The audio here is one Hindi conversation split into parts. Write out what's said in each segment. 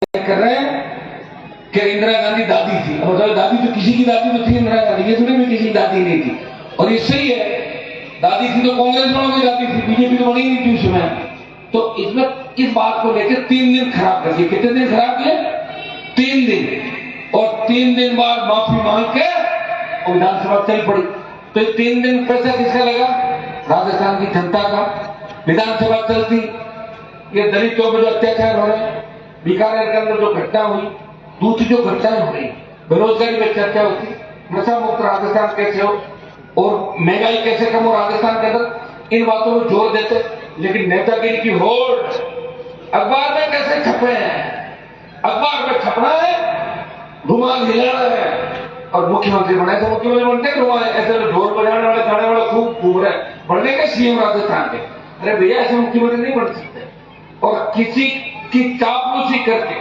कर रहे हैं कि इंदिरा गांधी दादी थी। मतलब दादी तो किसी की दादी तो थी इंदिरा गांधी, ये थोड़ी में किसी की दादी नहीं थी। और ये सही है, दादी थी तो कांग्रेस वालों की दादी थी, बीजेपी तो बनी नहीं थी उसमें। तो इसमें इस बात को लेकर 3 दिन खराब कर दिए। कितने दिन खराब किए? 3 दिन। और 3 दिन बाद माफी मांग के विधानसभा चल पड़ी। तो 3 दिन पैसा किसका लगा? राजस्थान की जनता का। विधानसभा चलती, ये दलितों पर जो अत्याचार हो रहे हैं, बीकानेर के अंदर जो घटना हुई, दूसरी जो घटनाएं हो रही, बेरोजगारी पर चर्चा होती, नशा मुक्त राजस्थान कैसे हो और महंगाई कैसे कम हो राजस्थान के अंदर, इन बातों पर जोर देते। लेकिन नेतागिरी की होड़ अखबार में कैसे छपे हैं? अखबार में छपना है, रुमाल हिलाना है और मुख्यमंत्री बनाए तो मुख्यमंत्री बनते हैं। रुमाल ऐसे ढोल बजाने वाले गाने वाले खूब घूम रहे हैं, बनने के सीएम राजस्थान के। अरे भैया, ऐसे मुख्यमंत्री नहीं बन सकते। और किसी की चापलूसी करके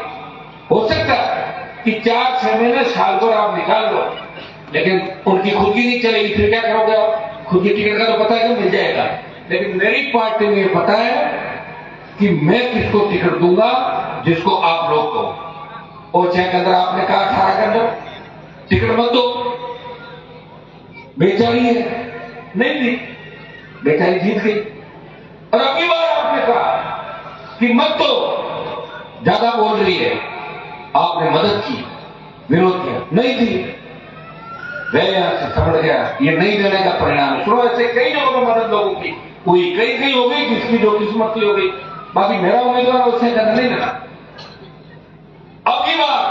हो सकता है कि 4-6 महीने साल भर आप निकाल लो, लेकिन उनकी खुद की नहीं चलेगी, फिर क्या करोगे आप? खुद की टिकट का तो पता है कि मिल जाएगा, लेकिन मेरी पार्टी में पता है कि मैं किसको टिकट दूंगा जिसको आप लोग कहो। और चाहे अगर आपने कहा 18 के अंदर टिकट मत दो, बेचारी है, नहीं दी, बेचारी जीत गई। और अगली बार आपने कहा कि मत दो, ज्यादा बोल रही है, आपने मदद की, विरोध किया, नहीं दी, वह यहां से समझ गया ये नहीं देने का परिणाम है। सुनो, ऐसे कई जगहों में मदद लोगों की हुई, कई हो गई, जिसकी जो किस्मत की हो गई। बाकी मेरा उम्मीदवार उससे ज्यादा नहीं देना। अब की बार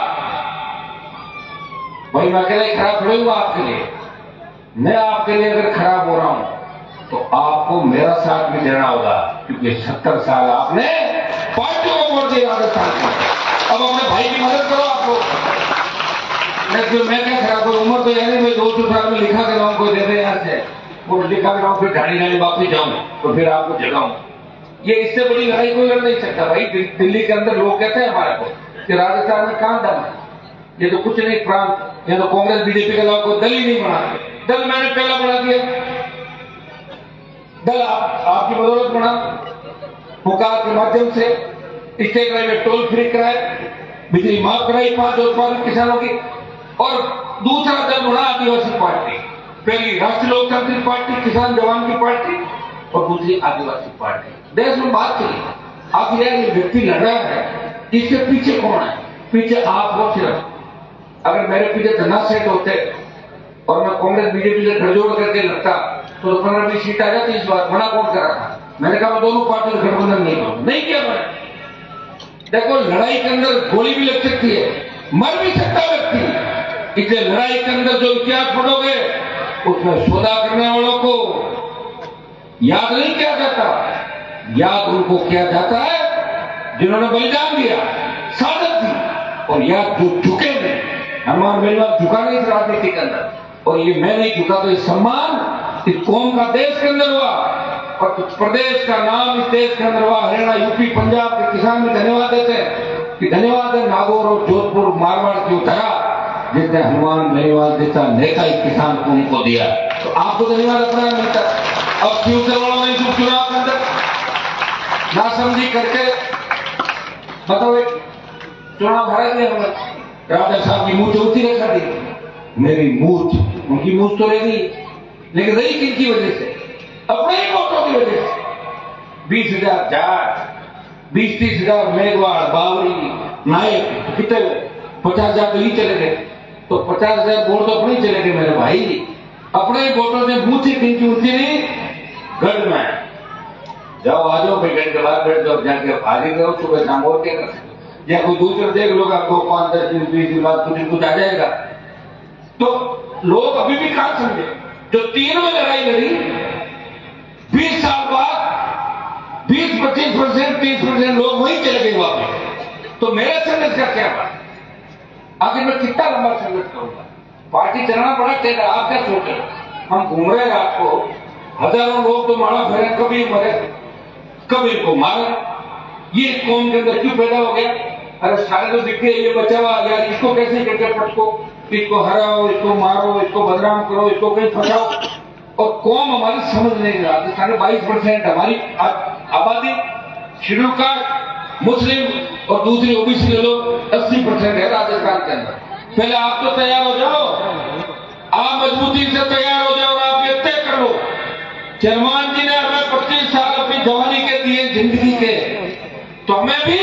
भाई मैं अकेले खराब थोड़ी हुआ आपके लिए। मैं आपके लिए अगर खराब हो रहा हूं तो आपको मेरा साथ भी देना होगा, क्योंकि 70 साल आपने पार्टियों को वोट दिया राजस्थान को। अब अपने भाई की मदद करो आप लोग। मैं क्या खराब हूं? उम्र तो यानी मैं 200 साल में लिखा के नाम कोई दे दे यहाँ से, वो लिखा के नाम फिर ढाड़ी ढाड़ी वापस जाऊं तो फिर आपको जगाऊं। ये इससे बड़ी लड़ाई कोई लड़ नहीं सकता भाई। दिल्ली के अंदर लोग कहते हैं हमारे को कि राजस्थान में कहां दम है, ये तो कुछ नहीं प्रांत, ये तो कांग्रेस बीजेपी के अलावा कोई दल ही नहीं बना। दल मैंने पहला बना दिया, दल आपकी बदौलत बना। पुकार के माध्यम से स्टेट में टोल फ्री कराए, बिजली माफ कराई 5 उत्पादक किसानों की। और दूसरा दल बना आदिवासी पार्टी, पहली राष्ट्रीय लोकतांत्रिक पार्टी, किसान जवान की पार्टी, और दूसरी आदिवासी पार्टी। देश में बात चली, आखिर ये व्यक्ति लड़ रहा है, इसके पीछे कौन है? पीछे आप हो सिर्फ। अगर मेरे पीछे धना सेट होते और मैं कांग्रेस बीजेपी से गठजोड़ करके लड़ता तो 15-20 सीट आ जाती इस बार। मना कौन करा था? मैंने कहा मैं दोनों पार्टियों से गठबंधन नहीं करूंगा, नहीं किया मैंने। देखो, लड़ाई के अंदर गोली भी लग सकती है, मर भी सकता व्यक्ति। इसलिए लड़ाई के अंदर जो इतिहास पढ़ोगे उसमें सौदा करने वालों को याद नहीं किया जाता, याद उनको किया जाता है जिन्होंने बलिदान दिया, शहादत दी। और याद जो झुके नहीं, हनुमान बेलवाल झुका नहीं इस राजनीति के अंदर, और ये मैं नहीं झुका, तो ये सम्मान इस कौम का देश के अंदर हुआ और कुछ प्रदेश का नाम इस देश के अंदर हुआ। हरियाणा, यूपी, पंजाब के किसान भी धन्यवाद देते हैं कि धन्यवाद है नागौर और जोधपुर मारवाड़ की उतरा, जिसने हनुमान बेनीवाल जैसा नेता एक किसान को उनको दिया। तो आपको धन्यवाद अपना मिलता। अब फ्यूचर वालों ने जो चुनाव के अंदर नासमझी करके मतलब एक चुनाव हरा दिया, राजा साहब की मूछ उसी रखा दी। मेरी मूछ, उनकी मूछ तो रही, लेकिन रही किनकी वजह से? अपने ही वोटों की वजह से। 20,000 जाट, 20-30 हजार मेघवाड़, बावरी, नायक, कितने 50,000 तो ही चले गए। तो 50,000 वोट तो अपने ही चले गए मेरे भाई। अपने ही वोटों से मूछ किनकी उनकी नहीं, गढ़ में जाओ, आ जाओ, भाई गढ़ के बाद बैठ जाओ, जाके हाजिर करो, सुबह शाम और क्या कर सकते। या कोई दूसरे देख लो, आपको 5-10 दिन 20 दिन बाद कुछ आ जाएगा। तो लोग अभी भी कहां समझे? जो 3 में लड़ाई लड़ी, 20 साल बाद 20-25%, 30% लोग वहीं चले गए वापस। तो मेरे संघर्ष का क्या बात? आखिर मैं कितना लंबा संघर्ष करूंगा? पार्टी चलाना बड़ा तेरा, आप क्या सोच रहे? हम घूम रहे हैं, आपको हजारों लोग तो मारा फिरे, कभी मरे कभी को मारा। ये इस कौम के अंदर क्यों पैदा हो गया? अरे सारे तो दिखते, ये बचा हुआ यार, इसको कैसे करके पटको, इसको हराओ, इसको मारो, इसको बदनाम करो, इसको कहीं फंसाओ। और कौम हमारी समझ नहीं रहा। 22% हमारी आबादी शेड्यूल कास्ट, मुस्लिम और दूसरी ओबीसी ले लो, के अंदर। पहले आप तो तैयार हो जाओ, आप मजबूती से तैयार हो जाओ और आप ये तय कर लो, चरमान जी ने हमें 25 साल अपनी जवानी के दिए जिंदगी के, तो हमें भी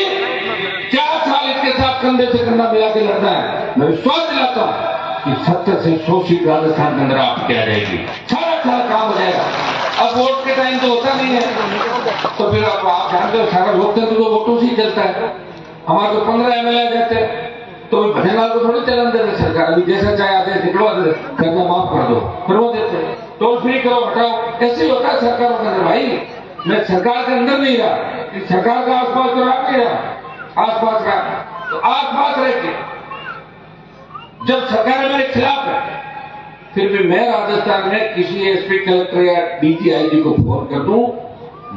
4 साल इसके साथ कंधे से कंधा मिला के लड़ना है। मैं विश्वास दिलाता हूं कि 70 से 100 सीट राजस्थान के अंदर आपकी आ जाएगी, सारा काम हो जाएगा। अब वोट के टाइम तो होता नहीं है, तो फिर अब आप जानते हो सारा लोकतंत्र तो वोटों से ही चलता है। हमारे तो 15 एमएलए आ जाते हैं, तो भजनलाल को थोड़ी चलन देते सरकार, अभी जैसा चाहे आदेश निकलवा देते, करना माफ कर दो, करवा देते, टोल फ्री करो, हटाओ, ऐसे ही होता है सरकारों के अंदर। भाई मैं सरकार के अंदर नहीं रहा, सरकार का आसपास तो रहा नहीं रहा, आसपास रहा, तो आसपास रह के जब सरकार मेरे खिलाफ है, फिर भी मैं राजस्थान में किसी एसपी कलेक्टर या डीजीआईजी को फोन कर दूं,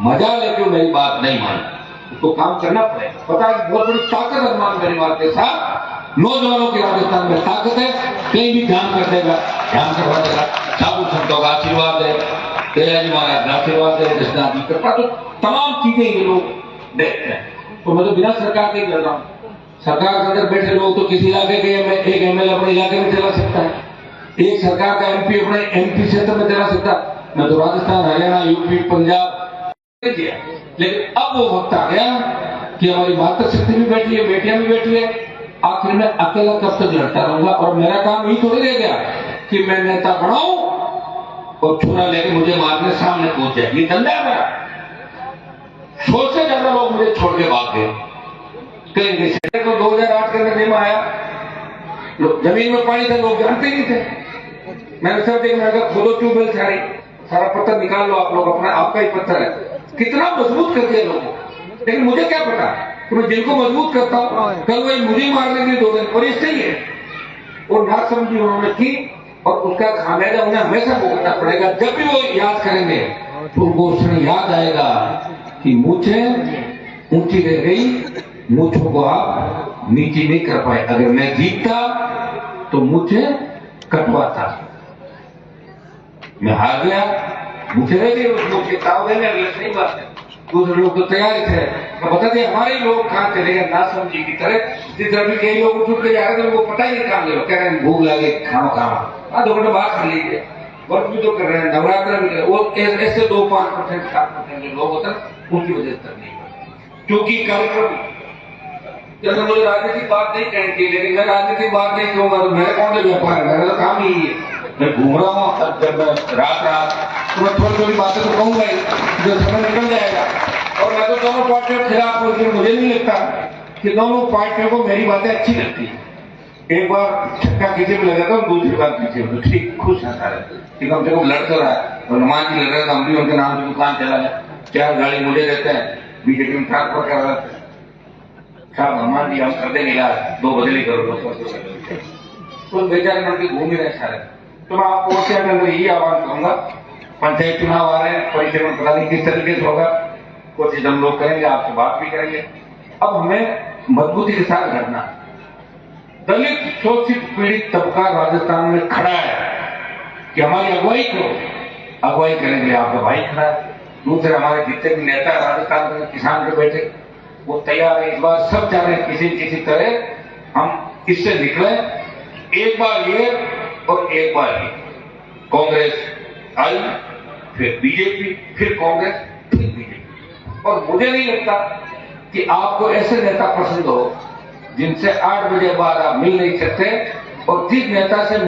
मजा लेके मेरी बात नहीं मानी, उसको काम करना पड़ेगा। पता है बहुत बड़ी ताकत हनुमान बेनीवाल के साथ, नौजवानों की राजस्थान में ताकत है, कहीं भी ध्यान कर देगा, ध्यान करवा देगा। साधु संतों का आशीर्वाद है, तेजा जी महाराज का आशीर्वाद है, कृष्णा जी का, तो तमाम चीजें ये लोग देखते हैं। तो मैं तो बिना सरकार के कर रहा हूँ। सरकार के अंदर बैठे लोग तो किसी इलाके के एक एमएलए अपने इलाके में चला सकता है, एक सरकार का एमपी अपने एमपी क्षेत्र में चला सकता है। मैं तो राजस्थान, हरियाणा, यूपी, पंजाब किया, लेकिन अब वो वक्त आ गया कि हमारी मातृशक्ति भी बैठी है, बेटियां भी बैठी है, आखिर में अकेला कब तक लड़ता रहूंगा। और मेरा काम यही थोड़ी रह गया कि मैं नेता बनाऊं और छुरा लेके मुझे मारने सामने पहुंच जाए, ये धंधा है मेरा। 100 से ज्यादा लोग मुझे छोड़ के भाग गए। कहीं तो 2008 के अंदर नियम आया, जमीन में पानी था, लोग जानते नहीं थे। मैंने सब देखा, मैंने कहा खोदो ट्यूबवेल सारी, सारा पत्थर निकाल लो आप लोग, अपना आपका ही पत्थर है। कितना मजबूत कर दिया लोगों, लेकिन मुझे क्या पता कि मैं जिनको मजबूत करता हूँ कल वही मुझे मारने के लिए 2 दिन, और इससे ही है वो ना समझी उन्होंने की, और उसका खामियाजा उन्हें हमेशा भुगतना पड़ेगा। जब भी वो याद करेंगे तो उनको उस समय याद आएगा कि मूछें ऊंची रह गई, मूछों को आप नीची नहीं कर पाए। अगर मैं जीतता तो मुझे कटवाता, मैं हार गया, मुझे रह गई, उस लोग के ताव देने अगले, सही बात है। दूसरे लोग तो तैयार थे, तो बता दिया हमारे लोग कहाँ चले गए ना समझी की तरह। जिस तरह भी कई लोग उठ के जा रहे थे, उनको पता ही नहीं काम ले, कह रहे हैं भूख लगे खाना 2 घंटे बाहर खा लीजिए, वर्क भी तो कर रहे हैं, नवरात्र भी कर रहे हैं। वो ऐसे 2-5% 7% जो लोग होते हैं उनकी वजह से नहीं करते, क्योंकि कार्यक्रम जब मुझे राजनीतिक बात नहीं कहनी चाहिए, लेकिन मैं राजनीतिक बात नहीं कहूंगा तो मेरे कौन से व्यापार है, मेरा तो काम ही है। मैं घूम रहा हूँ, जब मैं रात तो मैं थोड़ी बातें तो कहूंगा ही, जो समय निकल जाएगा। और मैं तो दोनों पार्टियों के खिलाफ हूँ, लेकिन मुझे नहीं लगता कि दोनों पार्टियों को मेरी बातें अच्छी लगती है। एक बार छक्का किसी में लगाता हूँ, दूसरी बार किसी में, ठीक खुश है सारे कि कम से कम लड़ तो रहा है। हनुमान जी लड़ रहे, हम भी उनके नाम की दुकान चला है, 4 गाड़ी मुझे रहते हैं, बीजेपी में ट्रांसफर कर रहे थे, साहब हनुमान जी हम कर देंगे इलाज, 2 बदली करो, तो बेचारे लड़के घूम ही रहे सारे। तो मैं आपको के अंदर यही आह्वान करूंगा, पंचायत चुनाव आ रहे हैं, परिचय में पता नहीं किस तरीके से होगा, कोशिश हम लोग करेंगे, आपसे बात भी करेंगे। अब हमें मजबूती के साथ लड़ना। दलित शोषित पीड़ित तबका राजस्थान में खड़ा है कि हमारी अगुवाई करो, अगुवाई करेंगे, आपका भाई खड़ा है। दूसरे हमारे जितने भी नेता राजस्थान में किसान के बैठे वो तैयार है, इस बार सब चाह रहे हैं किसी तरह हम इससे निकले। एक बार ये और एक बार ये, कांग्रेस आई, फिर बीजेपी, फिर कांग्रेस, फिर बीजेपी। और मुझे नहीं लगता कि आपको ऐसे नेता पसंद हो जिनसे 8 बजे बाद आप मिल नहीं सकते, और जिस नेता से